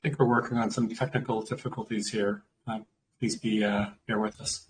I think we're working on some technical difficulties here. Please bear with us.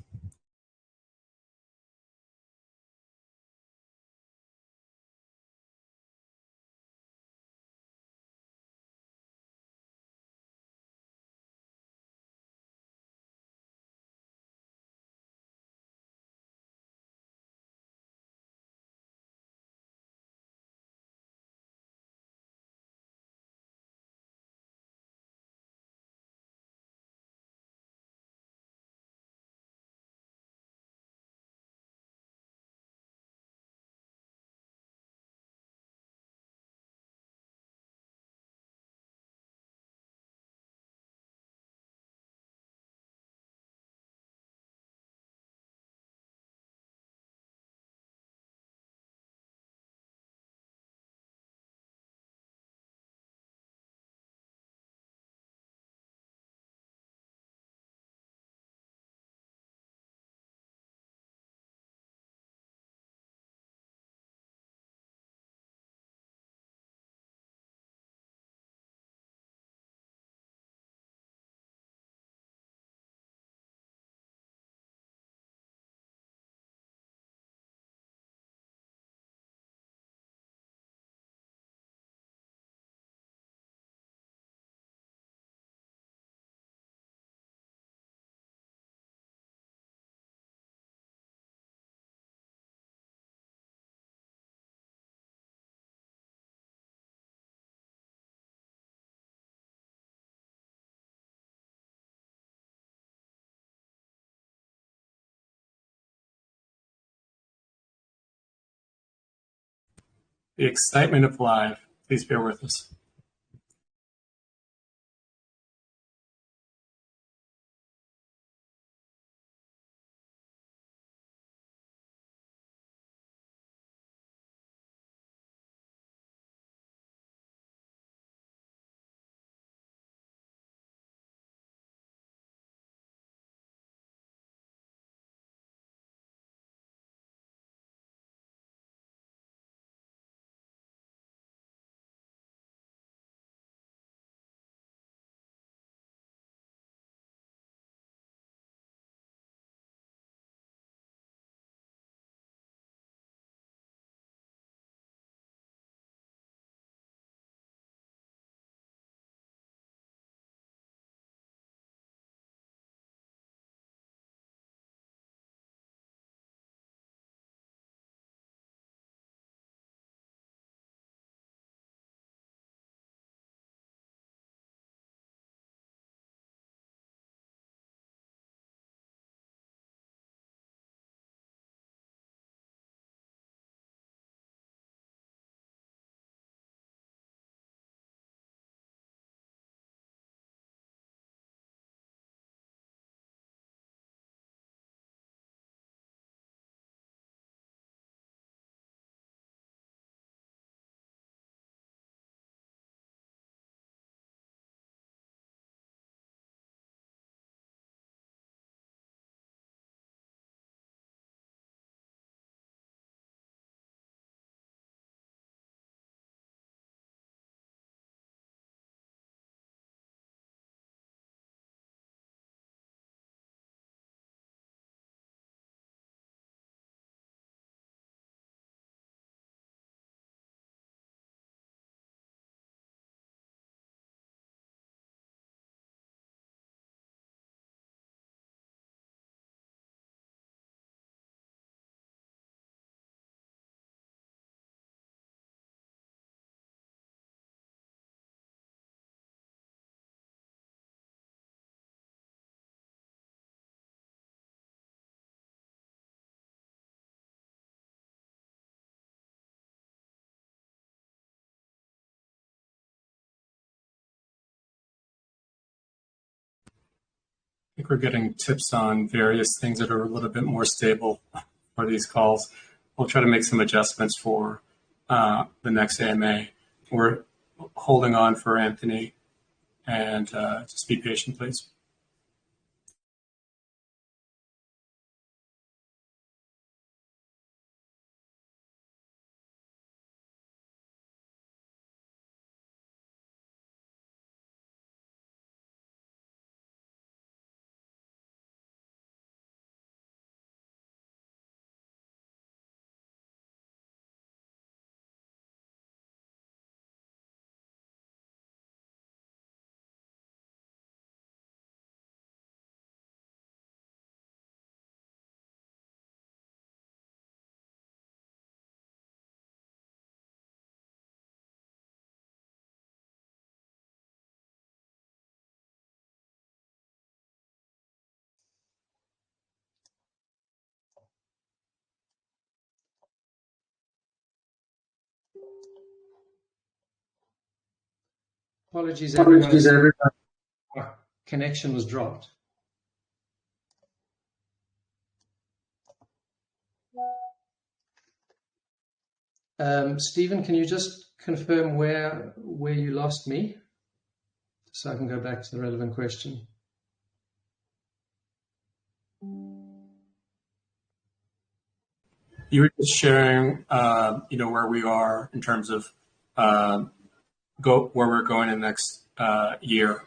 The excitement of live. Please bear with us. I think we're getting tips on various things that are a little bit more stable for these calls. We'll try to make some adjustments for the next AMA. We're holding on for Antony, and just be patient, please. Apologies, everyone. Our connection was dropped. Stephen, can you just confirm where you lost me, so I can go back to the relevant question? You were just sharing, where we are in terms of where we're going in the next year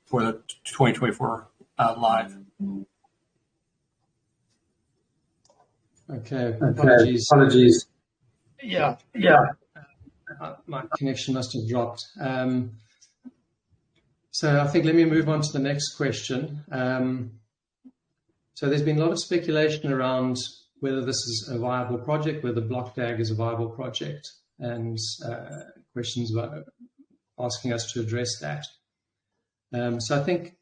for the 2024 live. Okay. Apologies. Yeah. My connection must have dropped. So I think let me move on to the next question. So there's been a lot of speculation around whether this is a viable project, whether BlockDAG is a viable project, and questions about asking us to address that. So I think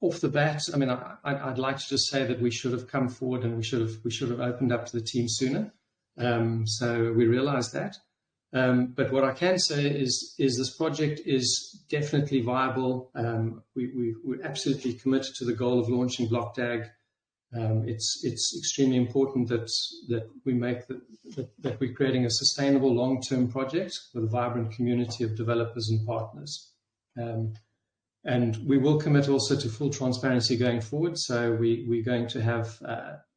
off the bat, I mean, I'd like to just say that we should have come forward and we should have opened up to the team sooner. So we realize that. But what I can say is this project is definitely viable. We're absolutely committed to the goal of launching BlockDAG. It's extremely important that we make that we're creating a sustainable long-term project with a vibrant community of developers and partners. And we will commit also to full transparency going forward. So we're going to have a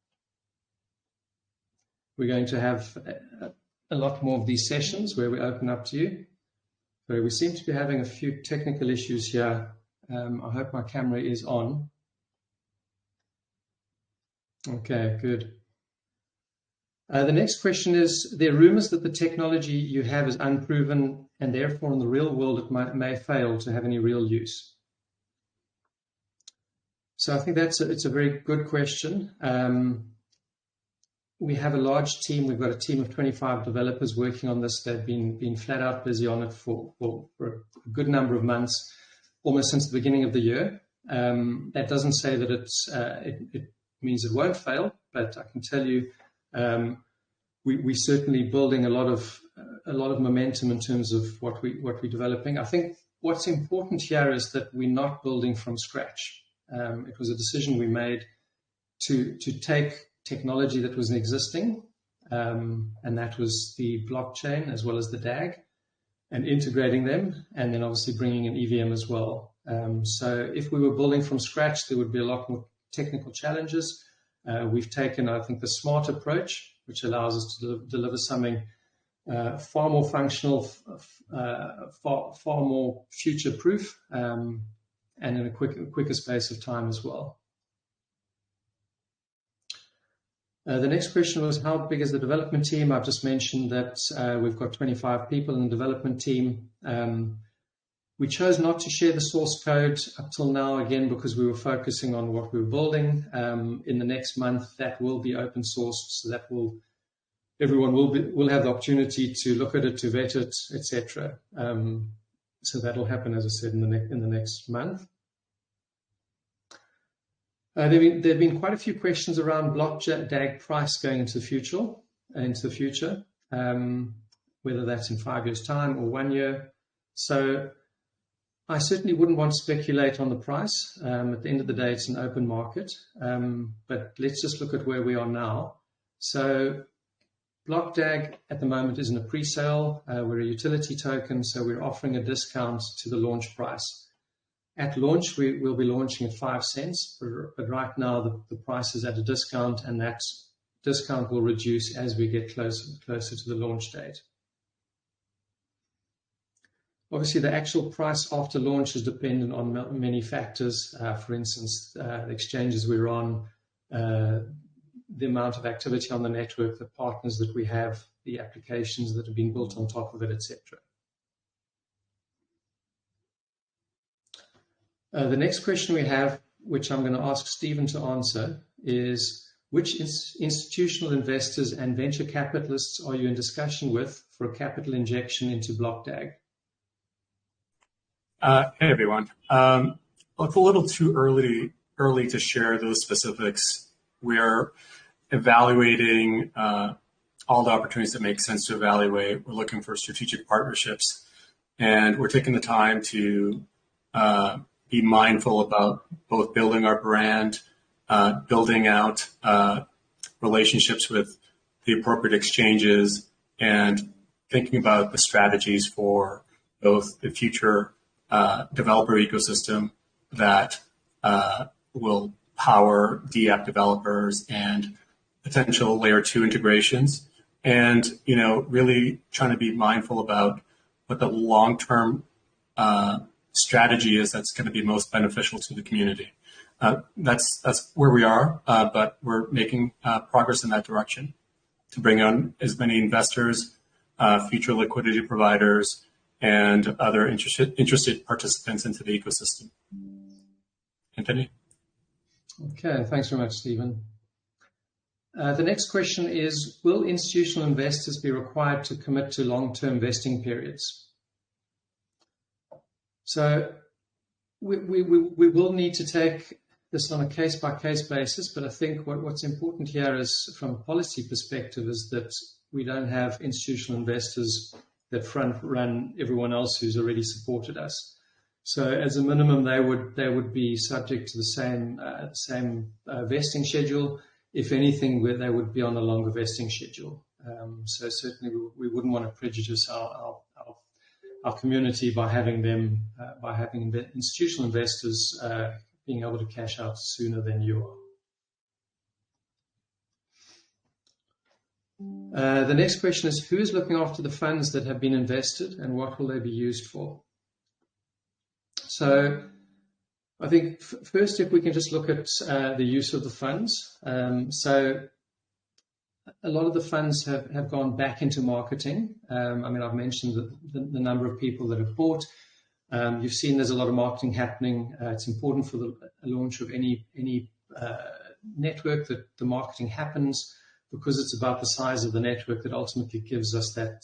lot more of these sessions where we open up to you. So we seem to be having a few technical issues here. I hope my camera is on. Okay, good. The next question is, there are rumors that the technology you have is unproven and therefore in the real world it may fail to have any real use. So I think it's a very good question. We have a large team. We've got a team of 25 developers working on this. They've been flat out busy on it for a good number of months, almost since the beginning of the year. That doesn't say that it means it won't fail, but I can tell you we're certainly building a lot of momentum in terms of what we're developing. I think what's important here is that we're not building from scratch. It was a decision we made to take technology that was existing, and that was the blockchain as well as the DAG, and integrating them, and then obviously bringing in EVM as well. So if we were building from scratch, there would be a lot more technical challenges. We've taken, I think, the smart approach, which allows us to deliver something far more functional, far more future-proof, and in a quicker space of time as well. The next question was, how big is the development team? I've just mentioned that we've got 25 people in the development team. We chose not to share the source code up till now, again, because we were focusing on what we were building. In the next month, that will be open sourced, so that everyone will have the opportunity to look at it, to vet it, etc. So that'll happen, as I said, in the next month. There have been quite a few questions around BlockDAG price going into the future, whether that's in 5 years' time or 1 year. So I certainly wouldn't want to speculate on the price. At the end of the day, it's an open market. But let's just look at where we are now. So BlockDAG at the moment is in a pre-sale. We're a utility token, so we're offering a discount to the launch price. At launch, we will be launching at 5 cents, but right now the price is at a discount, and that discount will reduce as we get closer to the launch date. Obviously, the actual price after launch is dependent on many factors. For instance, the exchanges we're on, the amount of activity on the network, the partners that we have, the applications that have been built on top of it, etc. The next question we have, which I'm going to ask Stephen to answer, is which institutional investors and venture capitalists are you in discussion with for a capital injection into BlockDAG? Hey, everyone. It's a little too early to share those specifics. We're evaluating all the opportunities that make sense to evaluate. We're looking for strategic partnerships. And we're taking the time to be mindful about both building our brand, building out relationships with the appropriate exchanges, and thinking about the strategies for both the future developer ecosystem that will power DApp developers and potential layer 2 integrations, and really trying to be mindful about what the long-term strategy is that's going to be most beneficial to the community. That's where we are, but we're making progress in that direction to bring on as many investors, future liquidity providers, and other interested participants into the ecosystem. Anthony? Okay, thanks very much, Stephen. The next question is, will institutional investors be required to commit to long-term vesting periods? So we will need to take this on a case-by-case basis, but I think what's important here is, from a policy perspective, is that we don't have institutional investors that front-run everyone else who's already supported us. So as a minimum, they would be subject to the same vesting schedule. If anything, they would be on a longer vesting schedule. So certainly we wouldn't want to prejudice our community by having institutional investors being able to cash out sooner than you are. The next question is, who is looking after the funds that have been invested, and what will they be used for? So I think first, if we can just look at the use of the funds. So a lot of the funds have gone back into marketing. I've mentioned the number of people that have bought. You've seen there's a lot of marketing happening. It's important for the launch of any network that the marketing happens, because it's about the size of the network that ultimately gives us that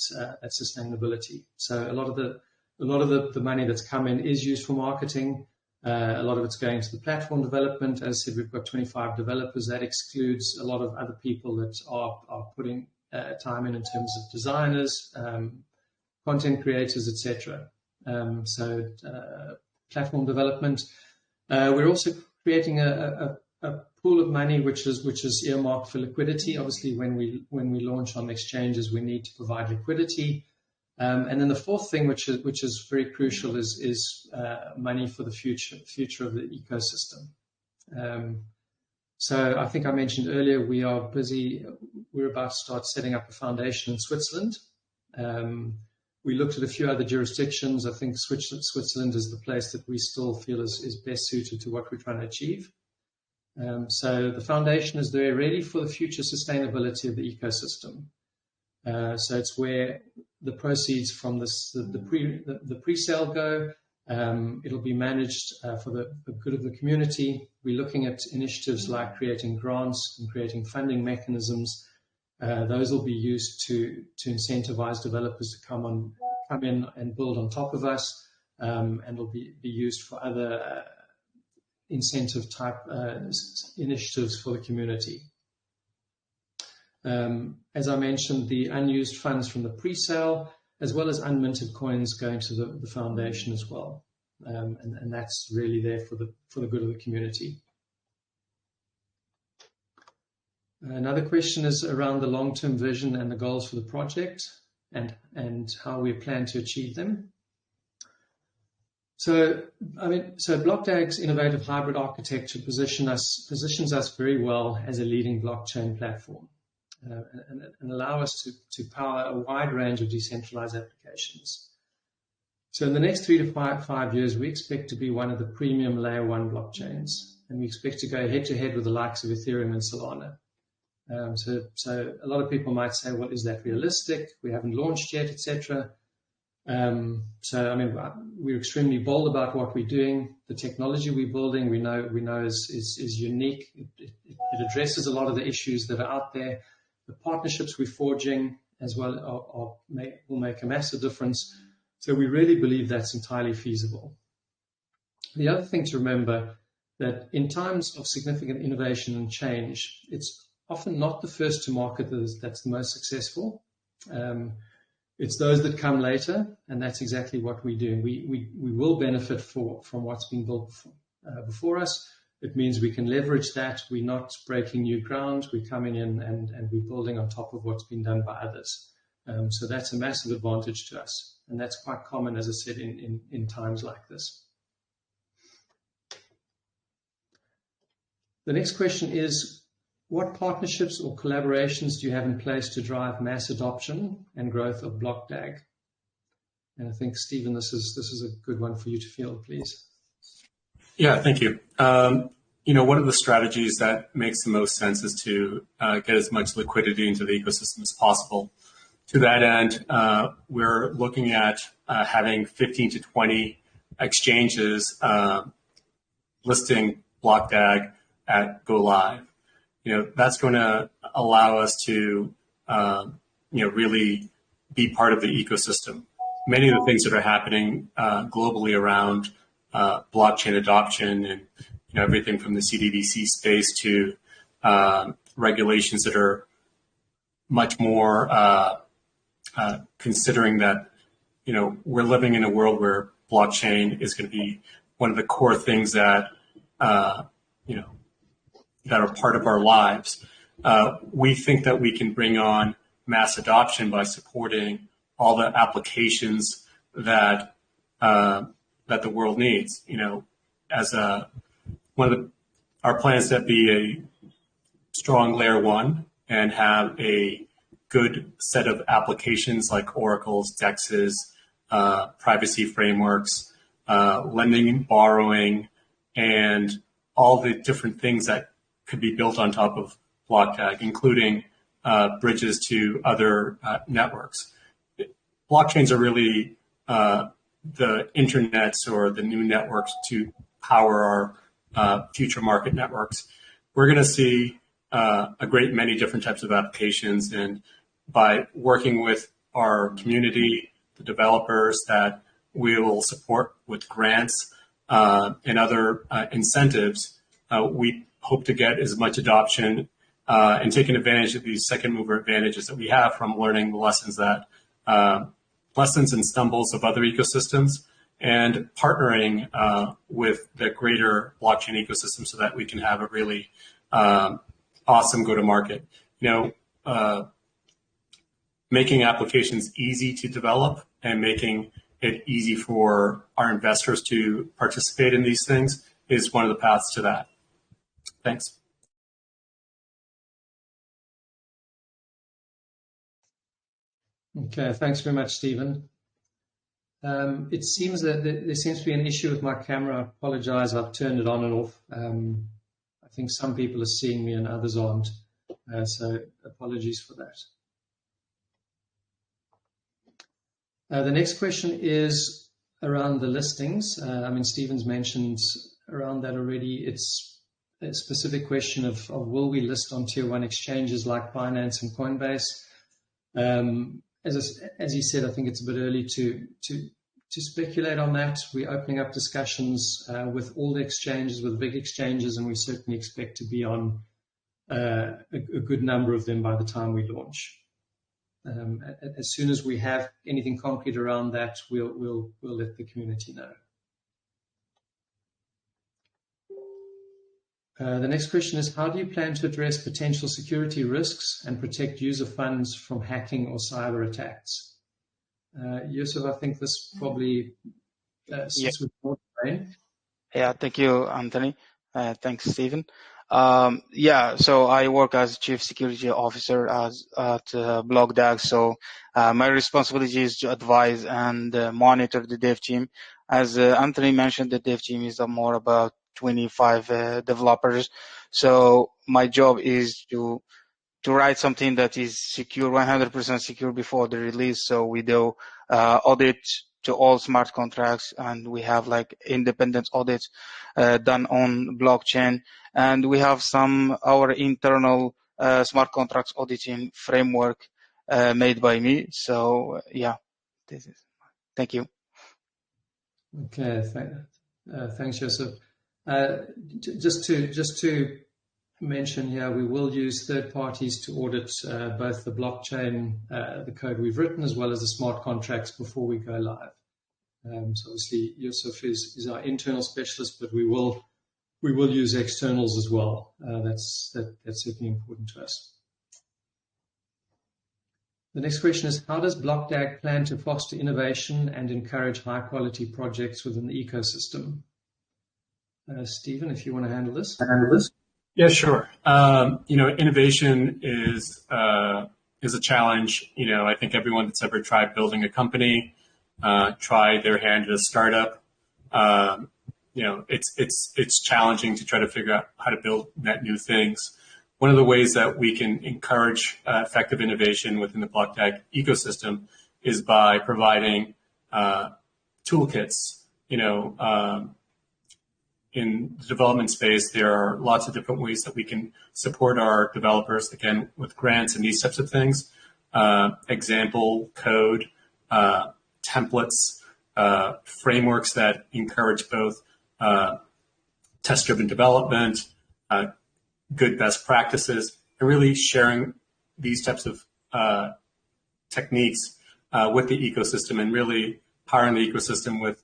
sustainability. So a lot of the money that's come in is used for marketing. A lot of it's going to the platform development. As I said, we've got 25 developers. That excludes a lot of other people that are putting time in terms of designers, content creators, etc. So platform development. We're also creating a pool of money which is earmarked for liquidity. Obviously, when we launch on exchanges, we need to provide liquidity. And then the fourth thing, which is very crucial, is money for the future of the ecosystem. So I think I mentioned earlier, we're about to start setting up a foundation in Switzerland. We looked at a few other jurisdictions. I think Switzerland is the place that we still feel is best suited to what we're trying to achieve. So the foundation is there ready for the future sustainability of the ecosystem. So it's where the proceeds from the pre-sale go. It'll be managed for the good of the community. We're looking at initiatives like creating grants and creating funding mechanisms. Those will be used to incentivize developers to come in and build on top of us, and will be used for other incentive type initiatives for the community. As I mentioned, the unused funds from the pre-sale, as well as unminted coins, going to the foundation as well, and that's really there for the good of the community. Another question is around the long-term vision and the goals for the project, and how we plan to achieve them. So BlockDAG's innovative hybrid architecture positions us very well as a leading blockchain platform. And allow us to power a wide range of decentralized applications. So in the next 3 to 5 years, we expect to be one of the premium layer 1 blockchains, and we expect to go head-to-head with the likes of Ethereum and Solana. So a lot of people might say, well, is that realistic? We haven't launched yet, etc. We're extremely bold about what we're doing. The technology we're building, we know is unique. It addresses a lot of the issues that are out there. The partnerships we're forging as well will make a massive difference. So we really believe that's entirely feasible. The other thing to remember, that in times of significant innovation and change, it's often not the first to market that's the most successful. It's those that come later, and that's exactly what we do. We will benefit from what's been built before us. It means we can leverage that. We're not breaking new ground. We're coming in and we're building on top of what's been done by others. So that's a massive advantage to us. And that's quite common, as I said, in times like this. The next question is, what partnerships or collaborations do you have in place to drive mass adoption and growth of BlockDAG? And I think, Stephen, this is a good one for you to field, please. Yeah, thank you. One of the strategies that makes the most sense is to get as much liquidity into the ecosystem as possible. To that end, we're looking at having 15 to 20 exchanges listing BlockDAG at go live. That's going to allow us to, really be part of the ecosystem. Many of the things that are happening globally around blockchain adoption and everything from the CBDC space to regulations that are much more considering that we're living in a world where blockchain is going to be one of the core things that that are part of our lives. We think that we can bring on mass adoption by supporting all the applications that that the world needs. As one of our plans to be a strong layer one and have a good set of applications like oracles, DEXs, privacy frameworks, lending and borrowing, and all the different things that could be built on top of BlockDAG, including bridges to other networks. Blockchains are really the internets or the new networks to power our future market networks. We're going to see a great many different types of applications, and by working with our community, the developers that we will support with grants and other incentives, we hope to get as much adoption and taking advantage of these second mover advantages that we have from learning the lessons and stumbles of other ecosystems, and partnering with the greater blockchain ecosystem so that we can have a really awesome go-to-market. Making applications easy to develop and making it easy for our investors to participate in these things is one of the paths to that. Thanks. Okay, thanks very much, Stephen. It seems that there seems to be an issue with my camera. I apologize, I've turned it on and off. I think some people are seeing me and others aren't, so apologies for that. The next question is around the listings. Stephen's mentioned around that already. It's a specific question of will we list on tier one exchanges like Binance and Coinbase? As he said, I think it's a bit early to speculate on that. We're opening up discussions with all the exchanges, with the big exchanges, and we certainly expect to be on a good number of them by the time we launch. As soon as we have anything concrete around that, we'll let the community know. The next question is, how do you plan to address potential security risks and protect user funds from hacking or cyber attacks? Youssef, I think this probably sits with your brain. Yeah, thank you, Anthony. Thanks, Stephen. So I work as Chief Security Officer at BlockDAG. So my responsibility is to advise and monitor the dev team. As Anthony mentioned, the dev team is more about 25 developers. So my job is to write something that is secure, 100% secure before the release. So we do audit to all smart contracts, and we have like independent audits done on blockchain, and we have our internal smart contracts auditing framework made by me. So this is. Thank you. Okay, thanks, Youssef. Just to mention here, we will use third parties to audit both the blockchain, the code we've written, as well as the smart contracts before we go live. So obviously, Youssef is our internal specialist, but we will use externals as well. That's certainly important to us. The next question is, how does BlockDAG plan to foster innovation and encourage high-quality projects within the ecosystem? Stephen, if you want to handle this. Yeah, sure. Innovation is a challenge. I think everyone that's ever tried building a company, tried their hand at a startup, it's challenging to try to figure out how to build net new things. One of the ways that we can encourage effective innovation within the BlockDAG ecosystem is by providing toolkits. In the development space, there are lots of different ways that we can support our developers, again, with grants and these types of things. Example, code, templates, frameworks that encourage both test-driven development, good best practices, and really sharing these types of techniques with the ecosystem and really powering the ecosystem with,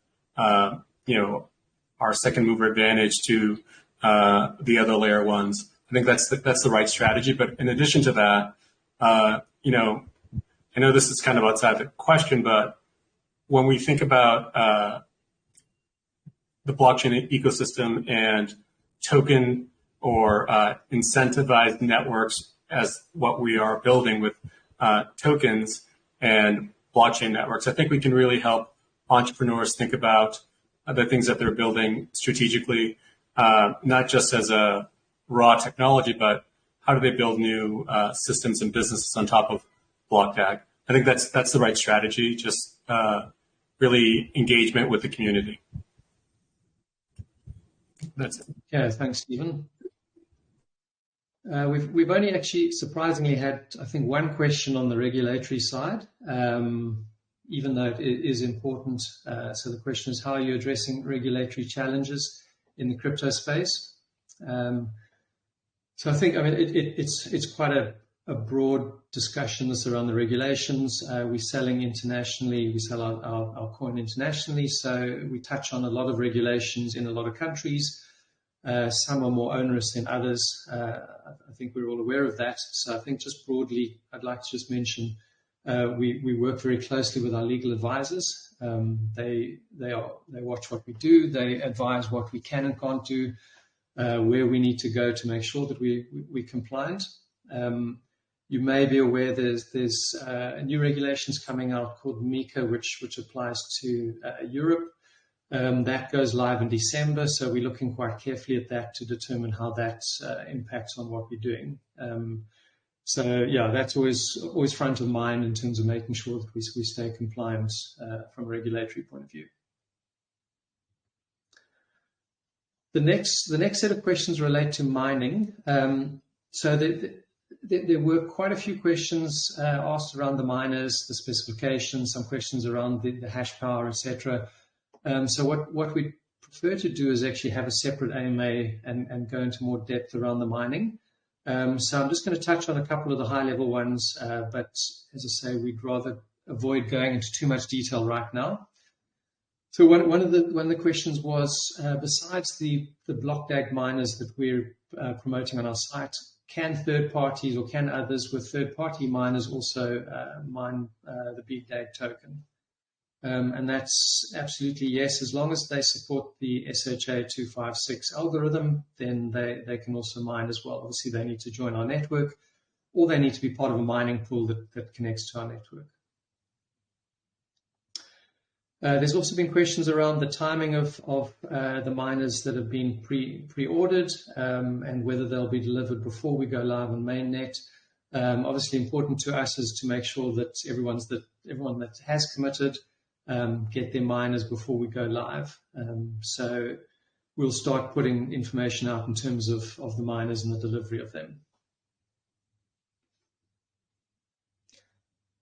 our second mover advantage to the other layer ones. I think that's the right strategy. But in addition to that, I know this is kind of outside the question, but when we think about the blockchain ecosystem and token or incentivized networks as what we are building with tokens and blockchain networks, I think we can really help entrepreneurs think about the things that they're building strategically, not just as a raw technology, but how do they build new systems and businesses on top of BlockDAG? I think that's the right strategy, just really engagement with the community. That's it. Yeah, thanks, Stephen. We've only actually surprisingly had, I think, one question on the regulatory side, even though it is important. So the question is, how are you addressing regulatory challenges in the crypto space? So I think, it's quite a broad discussion this around the regulations. We're selling internationally. We sell our coin internationally. So we touch on a lot of regulations in a lot of countries. Some are more onerous than others. I think we're all aware of that. So I think just broadly, I'd like to just mention we work very closely with our legal advisors. They watch what we do. They advise what we can and can't do, where we need to go to make sure that we're compliant. You may be aware there's new regulations coming out called MiCA, which applies to Europe. That goes live in December, so we're looking quite carefully at that to determine how that impacts on what we're doing. So yeah, that's always front of mind in terms of making sure that we stay compliant from a regulatory point of view. The next set of questions relate to mining. So there were quite a few questions asked around the miners, the specifications, some questions around the hash power, etc. So what we prefer to do is actually have a separate AMA and go into more depth around the mining. So I'm just going to touch on a couple of the high-level ones, but as I say, we'd rather avoid going into too much detail right now. So one of the questions was, besides the BlockDAG miners that we're promoting on our site, can third parties or can others with third-party miners also mine the BDAG token? And that's absolutely yes. As long as they support the SHA-256 algorithm, then they can also mine as well. Obviously, they need to join our network, or they need to be part of a mining pool that connects to our network. There's also been questions around the timing of the miners that have been pre-ordered and whether they'll be delivered before we go live on mainnet. Obviously, important to us is to make sure that everyone that has committed get their miners before we go live. So we'll start putting information out in terms of the miners and the delivery of them.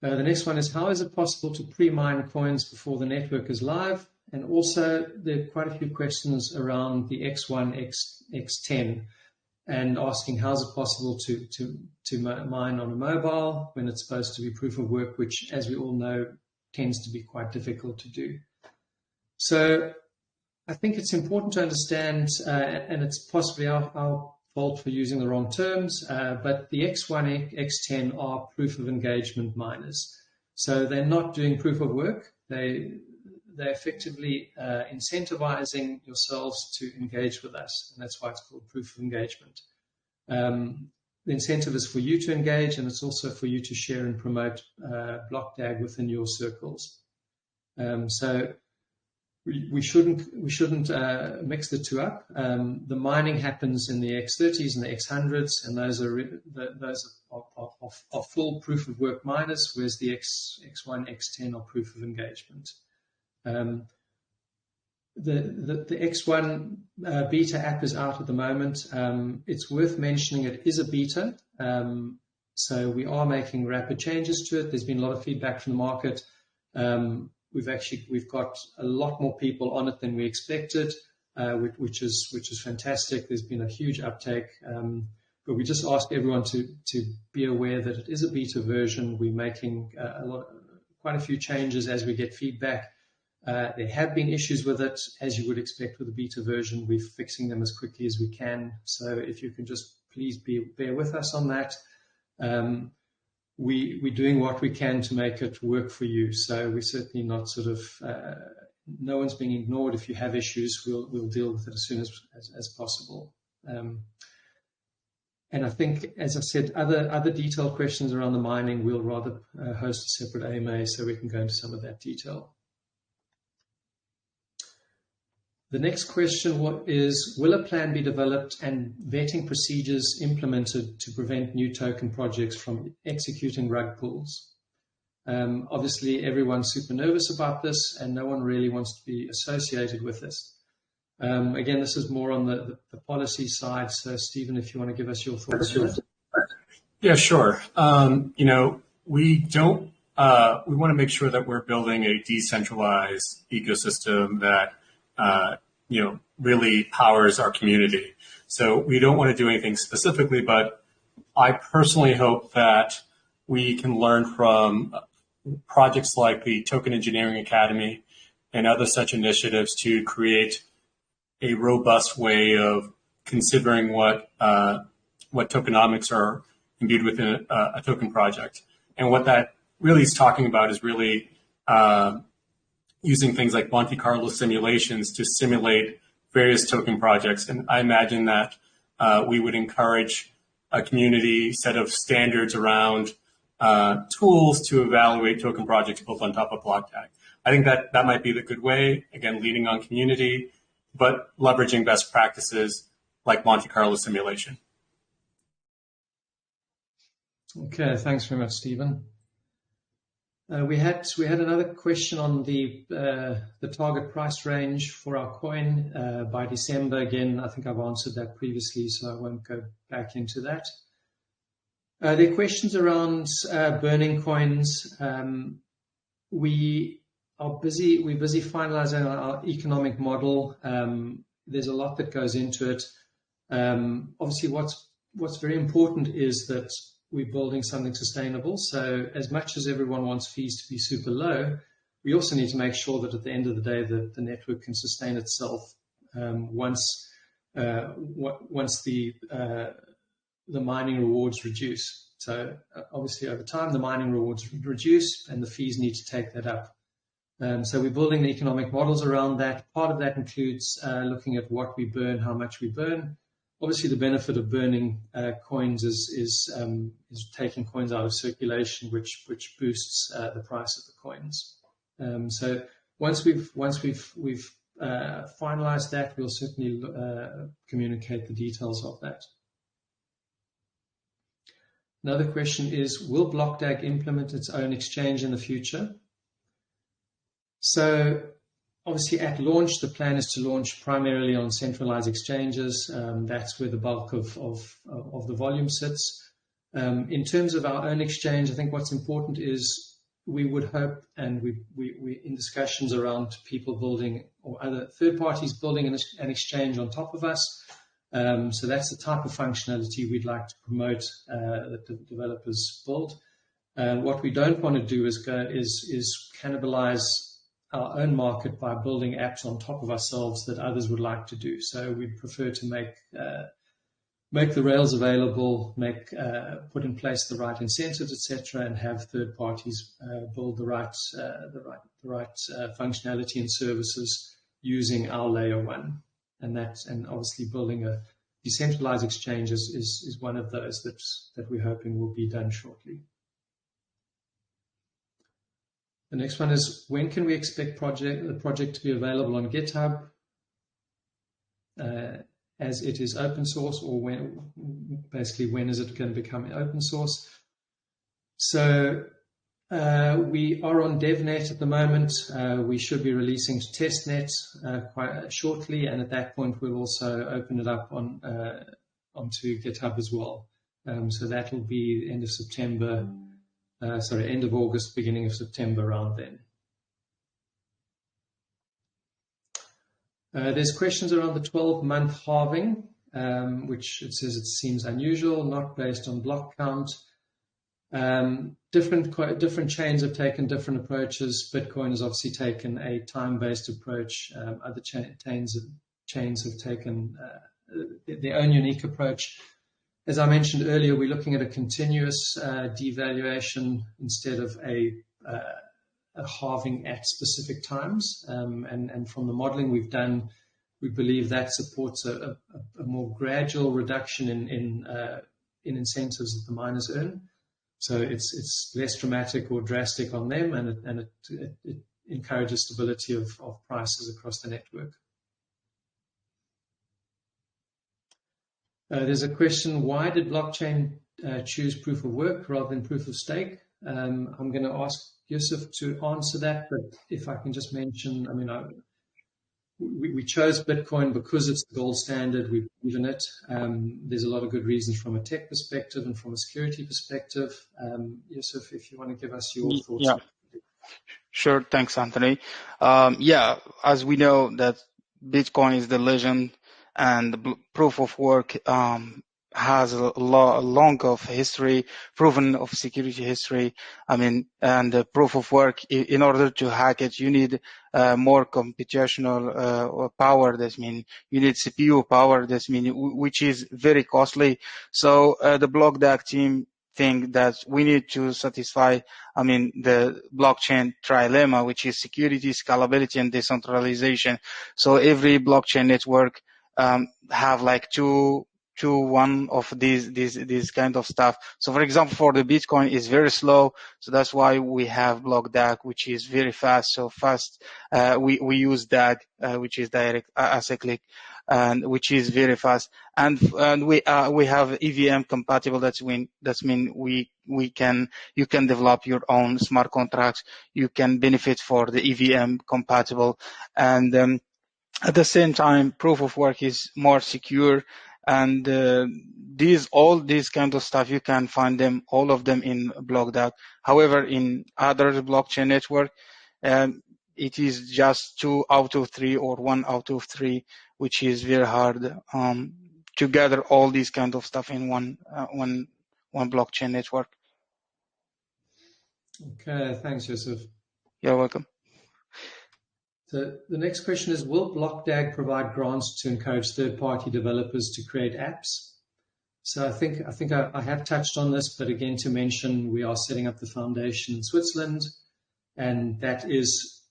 The next one is, how is it possible to pre-mine coins before the network is live? And also, there are quite a few questions around the X1, X10. and asking how's it possible to mine on a mobile when it's supposed to be proof of work, which, as we all know, tends to be quite difficult to do. So I think it's important to understand, and it's possibly our fault for using the wrong terms, but the X1, X10 are proof of engagement miners. So they're not doing proof of work. They're effectively incentivizing yourselves to engage with us, and that's why it's called proof of engagement. The incentive is for you to engage, and it's also for you to share and promote BlockDAG within your circles. So we shouldn't mix the two up. The mining happens in the X30s and the X100s, and those are full proof of work miners, whereas the X1, X10 are proof of engagement. The X1 beta app is out at the moment. It's worth mentioning it is a beta, so we are making rapid changes to it. There's been a lot of feedback from the market. We've got a lot more people on it than we expected, which is fantastic. There's been a huge uptake, but we just ask everyone to be aware that it is a beta version. We're making quite a few changes as we get feedback. There have been issues with it, as you would expect with a beta version. We're fixing them as quickly as we can. So if you can just please bear with us on that. We're doing what we can to make it work for you. So we're certainly not no one's being ignored. If you have issues, we'll deal with it as soon as possible. And I think, as I said, other detailed questions around the mining, we'll rather host a separate AMA so we can go into some of that detail. The next question is, will a plan be developed and vetting procedures implemented to prevent new token projects from executing rug pulls? Obviously, everyone's super nervous about this, and no one really wants to be associated with this. Again, this is more on the policy side. So, Stephen, if you want to give us your thoughts on it. Yeah, sure. We want to make sure that we're building a decentralized ecosystem that really powers our community. So we don't want to do anything specifically, but I personally hope that we can learn from projects like the Token Engineering Academy and other such initiatives to create a robust way of considering what tokenomics are imbued within a token project. And what that really is talking about is really using things like Monte Carlo simulations to simulate various token projects. And I imagine that we would encourage a community set of standards around tools to evaluate token projects built on top of BlockDAG. I think that might be the good way, again, leading on community, but leveraging best practices like Monte Carlo simulation. Okay, thanks very much, Stephen. We had another question on the target price range for our coin by December. Again, I think I've answered that previously, so I won't go back into that. There are questions around burning coins. We're busy finalizing our economic model. There's a lot that goes into it. Obviously, what's very important is that we're building something sustainable. So as much as everyone wants fees to be super low, we also need to make sure that at the end of the day, the network can sustain itself once the mining rewards reduce. So obviously over time, the mining rewards reduce and the fees need to take that up. So we're building the economic models around that. Part of that includes looking at what we burn, how much we burn. Obviously, the benefit of burning coins is taking coins out of circulation, which boosts the price of the coins. So once we've finalized that, we'll certainly communicate the details of that. Another question is, will BlockDAG implement its own exchange in the future? So obviously, at launch, the plan is to launch primarily on centralized exchanges. That's where the bulk of the volume sits. In terms of our own exchange, I think what's important is we would hope, and we're in discussions around people building or other third parties building an exchange on top of us. So that's the type of functionality we'd like to promote that the developers build. What we don't want to do is cannibalize our own market by building apps on top of ourselves that others would like to do. So we prefer to make the rails available, put in place the right incentives, etc., and have third parties build the right functionality and services using our layer one. And obviously building a decentralized exchange is one of those that we're hoping will be done shortly. The next one is, when can we expect the project to be available on GitHub, as it is open source, or when is it going to become open source? So we are on DevNet at the moment. We should be releasing to testnet quite shortly, and at that point we'll also open it up onto GitHub as well. So that will be the end of September. End of August, beginning of September, around then. There's questions around the 12-month halving, which it says it seems unusual, not based on block count. Different chains have taken different approaches. Bitcoin has obviously taken a time-based approach. Other chains have taken their own unique approach. As I mentioned earlier, we're looking at a continuous devaluation instead of a halving at specific times. And from the modeling we've done, we believe that supports a more gradual reduction in incentives that the miners earn. So it's less dramatic or drastic on them, and it encourages stability of prices across the network. There's a question, why did blockchain choose proof of work rather than proof of stake? I'm going to ask Youssef to answer that, but if I can just mention, we chose Bitcoin because it's the gold standard. We believe in it. There's a lot of good reasons from a tech perspective and from a security perspective. Youssef, if you want to give us your thoughts. Yeah, sure. Thanks, Anthony. As we know that Bitcoin is the legend, and the proof of work has a long of history, proven of security history. And the proof of work, in order to hack it, you need more computational power. That means you need CPU power. That means which is very costly. So the BlockDAG team think that we need to satisfy, the blockchain trilemma, which is security, scalability, and decentralization. So every blockchain network have like one of these kind of stuff. So for example, for the Bitcoin is very slow, so that's why we have BlockDAG, which is very fast. So fast, we use DAG, which is direct acyclic, and which is very fast. And we have EVM compatible. That's mean you can develop your own smart contracts. You can benefit for the EVM compatible, and at the same time, proof of work is more secure, and all these kind of stuff, you can find them, all of them, in BlockDAG. However, in other blockchain network, it is just 2 out of 3 or 1 out of 3, which is very hard to gather all these kind of stuff in one blockchain network. Okay, thanks, Youssef. You're welcome. So the next question is, will BlockDAG provide grants to encourage third-party developers to create apps? So I think I have touched on this, but again, to mention, we are setting up the foundation in Switzerland, and that is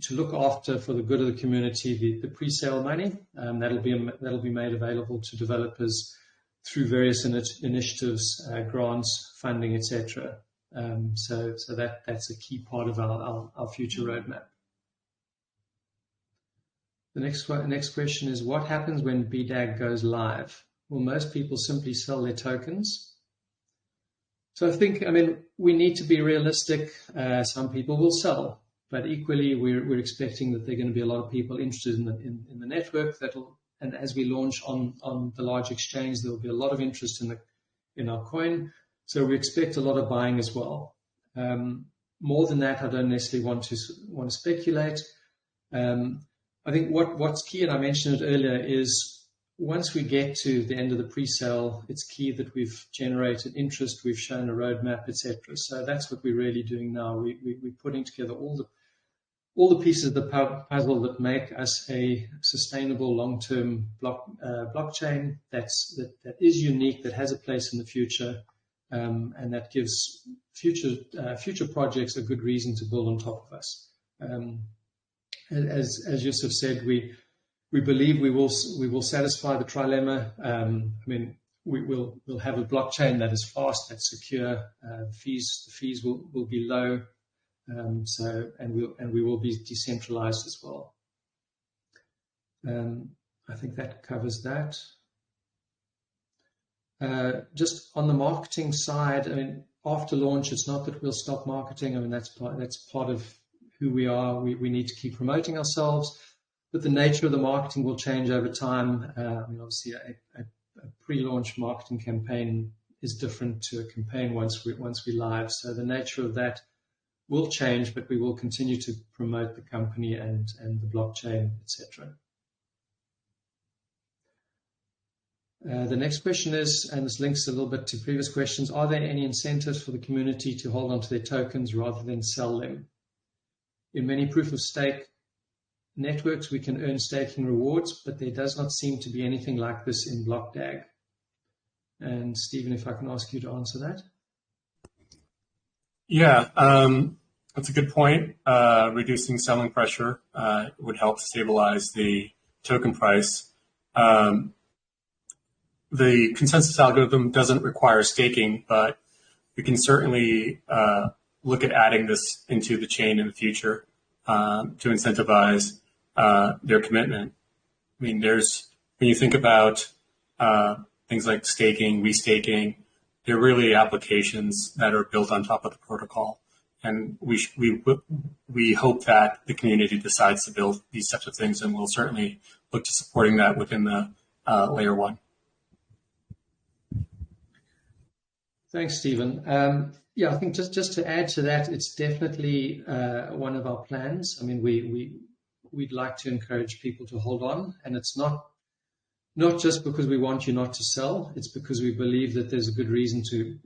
to look after, for the good of the community, the pre-sale money. That'll be made available to developers through various initiatives, grants, funding, etc. So that's a key part of our future roadmap. The next question is, what happens when BDAG goes live? Will most people simply sell their tokens? So I think, we need to be realistic. Some people will sell, but equally, we're expecting that there are going to be a lot of people interested in the network. And as we launch on the large exchange, there will be a lot of interest in our coin. So we expect a lot of buying as well. More than that, I don't necessarily want to speculate. I think what's key, and I mentioned it earlier, is once we get to the end of the pre-sale, it's key that we've generated interest, we've shown a roadmap, etc. So that's what we're really doing now. We're putting together all the pieces of the puzzle that make us a sustainable long-term blockchain that is unique, that has a place in the future, and that gives future projects a good reason to build on top of us. As Youssef said, we believe we will satisfy the trilemma. We'll have a blockchain that is fast, that's secure. The fees will be low. And we will be decentralized as well. I think that covers that. Just on the marketing side, after launch, it's not that we'll stop marketing. That's part of who we are. We need to keep promoting ourselves, but the nature of the marketing will change over time. Obviously, a pre-launch marketing campaign is different to a campaign once we're live. So the nature of that will change, but we will continue to promote the company and the blockchain, etc. The next question is, and this links a little bit to previous questions, are there any incentives for the community to hold on to their tokens rather than sell them? In many proof-of-stake networks, we can earn staking rewards, but there does not seem to be anything like this in BlockDAG. And Stephen, if I can ask you to answer that. Yeah, that's a good point. Reducing selling pressure would help stabilize the token price. The consensus algorithm doesn't require staking, but we can certainly look at adding this into the chain in the future to incentivize their commitment. When you think about things like staking, restaking, they're really applications that are built on top of the protocol. And we hope that the community decides to build these types of things, and we'll certainly look to supporting that within the layer one. Thanks, Stephen. I think just to add to that, it's definitely one of our plans. We'd like to encourage people to hold on, and it's not just because we want you not to sell. It's because we believe that there's a good reason to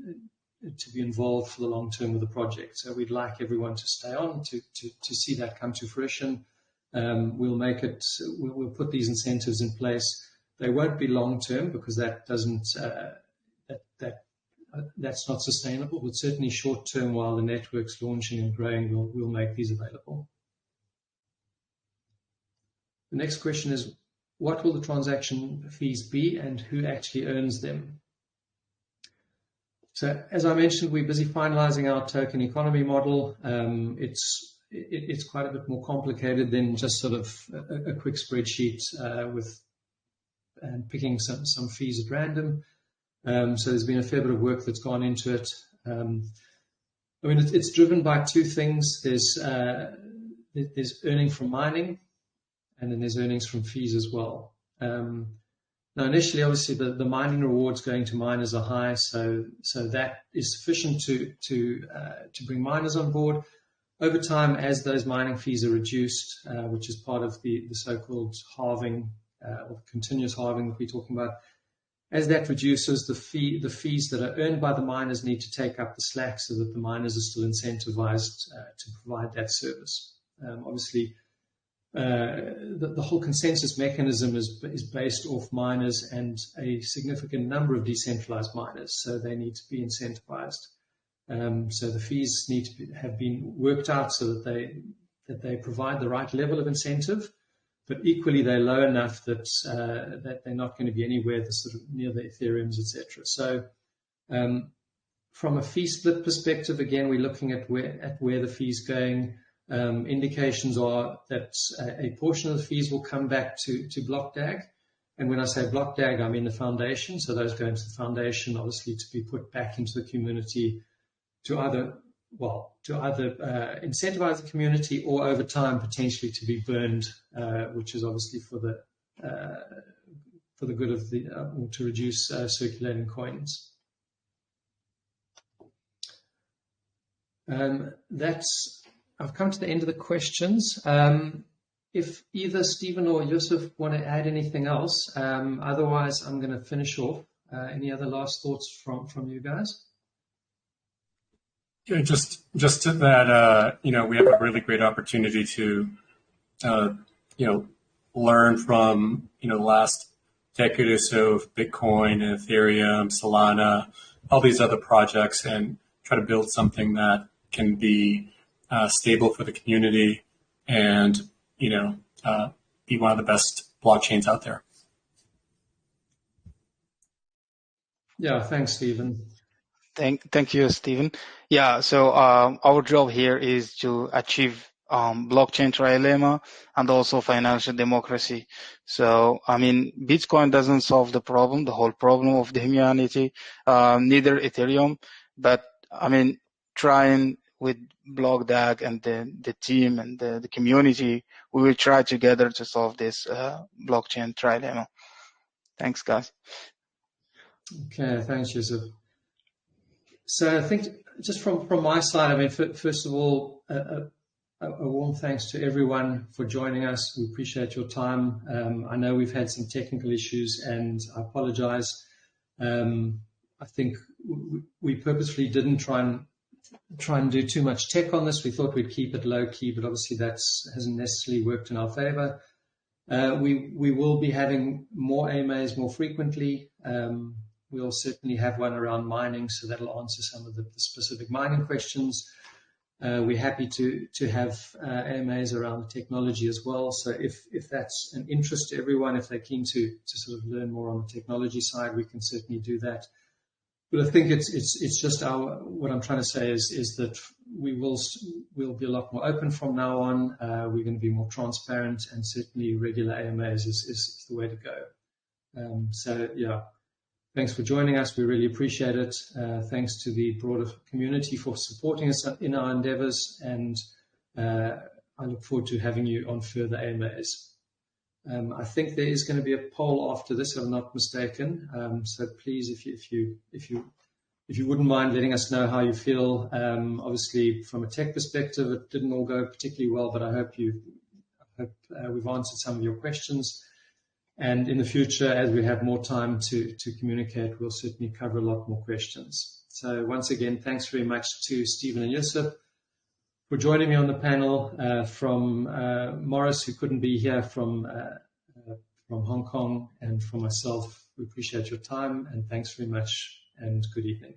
be involved for the long term with the project. So we'd like everyone to stay on to see that come to fruition. We'll put these incentives in place. They won't be long term because that's not sustainable, but certainly short term, while the network's launching and growing, we'll make these available. The next question is, what will the transaction fees be and who actually earns them? So as I mentioned, we're busy finalizing our token economy model. It's quite a bit more complicated than just sort of a quick spreadsheet and picking some fees at random. So there's been a fair bit of work that's gone into it. It's driven by two things. There's earning from mining, and then there's earnings from fees as well. Now, initially, obviously, the mining rewards going to miners are high, so that is sufficient to bring miners on board. Over time, as those mining fees are reduced, which is part of the so-called halving or continuous halving that we're talking about, as that reduces, the fees that are earned by the miners need to take up the slack so that the miners are still incentivized to provide that service. Obviously, the whole consensus mechanism is based off miners and a significant number of decentralized miners, so they need to be incentivized. So the fees need to have been worked out so that they provide the right level of incentive, but equally they're low enough that they're not going to be anywhere near the Ethereums, etc. So from a fee split perspective, again, we're looking at where the fee's going. Indications are that a portion of the fees will come back to BlockDAG. And when I say BlockDAG, I mean the foundation. So those go into the foundation, obviously, to be put back into the community to either incentivize the community or over time potentially to be burned, which is obviously for the good of or to reduce circulating coins. I've come to the end of the questions. if either Stephen or Youssef want to add anything else, otherwise I'm going to finish off. Any other last thoughts from you guys? Yeah, just to that, we have a really great opportunity to, learn from, the last decade or so of Bitcoin and Ethereum, Solana, all these other projects, and try to build something that can be stable for the community and, be one of the best blockchains out there. Yeah, thanks, Stephen. Thank you, Stephen. Yeah, so our job here is to achieve blockchain trilemma and also financial democracy. So, Bitcoin doesn't solve the whole problem of the humanity, neither Ethereum, but trying with BlockDAG and the team and the community, we will try together to solve this blockchain trilemma. Thanks, guys. Okay, thanks, Youssef. So I think just from my side, first of all, a warm thanks to everyone for joining us. We appreciate your time. I know we've had some technical issues, and I apologize. I think we purposefully didn't try and do too much tech on this. We thought we'd keep it low key, but obviously that hasn't necessarily worked in our favor. We will be having more AMAs more frequently. We'll certainly have one around mining, so that'll answer some of the specific mining questions. We're happy to have AMAs around the technology as well. So if that's an interest to everyone, if they're keen to sort of learn more on the technology side, we can certainly do that. But I think it's just what I'm trying to say is that we'll be a lot more open from now on. We're going to be more transparent, and certainly regular AMAs is the way to go. So yeah. Thanks for joining us. We really appreciate it. Thanks to the broader community for supporting us in our endeavors, and I look forward to having you on further AMAs. I think there is going to be a poll after this, if I'm not mistaken. So please, if you wouldn't mind letting us know how you feel. Obviously, from a tech perspective, it didn't all go particularly well, but I hope we've answered some of your questions. And in the future, as we have more time to communicate, we'll certainly cover a lot more questions. So once again, thanks very much to Stephen and Youssef for joining me on the panel. From Maurice, who couldn't be here from Hong Kong, and from myself, we appreciate your time, and thanks very much, and good evening.